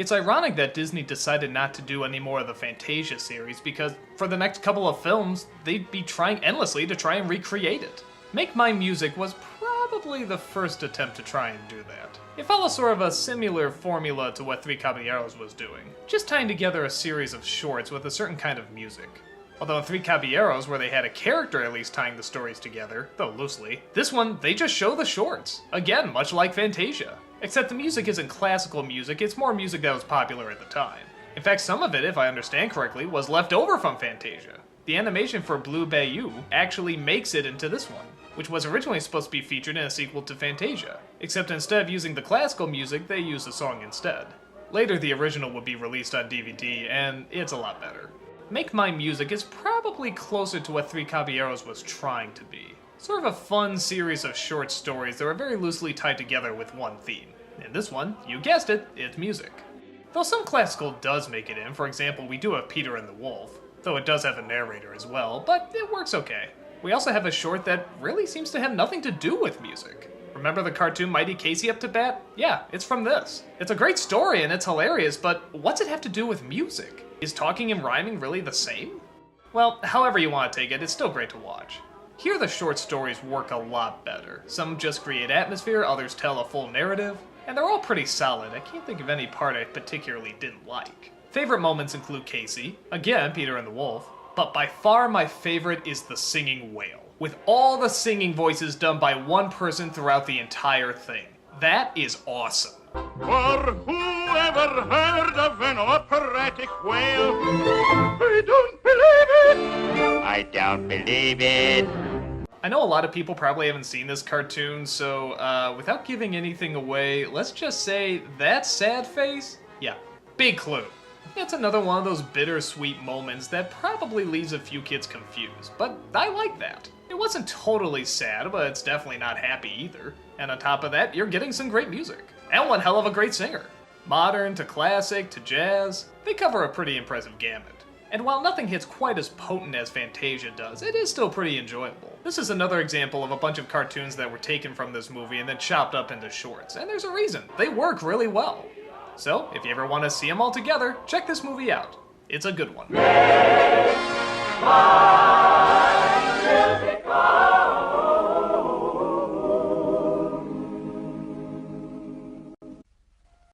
It's ironic that Disney decided not to do any more of the Fantasia series because for the next couple of films, they'd be trying endlessly to try and recreate it. Make Mine Music was probably the first attempt to try and do that. It follows sort of a similar formula to what Three Caballeros was doing, just tying together a series of shorts with a certain kind of music. Although in Three Caballeros, where they had a character at least tying the stories together, though loosely, this one, they just show the shorts. Again, much like Fantasia. Except the music isn't classical music, it's more music that was popular at the time. In fact, some of it, if I understand correctly, was left over from Fantasia. The animation for Blue Bayou actually makes it into this one, which was originally supposed to be featured in a sequel to Fantasia, except instead of using the classical music, they used the song instead. Later, the original would be released on DVD, and it's a lot better. Make Mine Music is probably closer to what Three Caballeros was trying to be. Sort of a fun series of short stories that are very loosely tied together with one theme. In this one, you guessed it, it's music. Though some classical does make it in, for example, we do have Peter and the Wolf, though it does have a narrator as well, but it works okay. We also have a short that really seems to have nothing to do with music. Remember the cartoon Mighty Casey Up to Bat? Yeah, it's from this. It's a great story and it's hilarious, but what's it have to do with music? Is talking and rhyming really the same? Well, however you want to take it, it's still great to watch. Here the short stories work a lot better. Some just create atmosphere, others tell a full narrative, and they're all pretty solid. I can't think of any part I particularly didn't like. Favorite moments include Casey, again Peter and the Wolf, but by far my favorite is the singing whale, with all the singing voices done by one person throughout the entire thing. That is awesome. For whoever heard of an operatic whale? I don't believe it! I don't believe it! I know a lot of people probably haven't seen this cartoon, so without giving anything away, let's just say that sad face? Yeah, big clue. It's another one of those bittersweet moments that probably leaves a few kids confused, but I like that. It wasn't totally sad, but it's definitely not happy either. And on top of that, you're getting some great music. And one hell of a great singer. Modern to classic to jazz, they cover a pretty impressive gamut. And while nothing hits quite as potent as Fantasia does, it is still pretty enjoyable. This is another example of a bunch of cartoons that were taken from this movie and then chopped up into shorts, and there's a reason. They work really well. So, if you ever want to see them all together, check this movie out. It's a good one.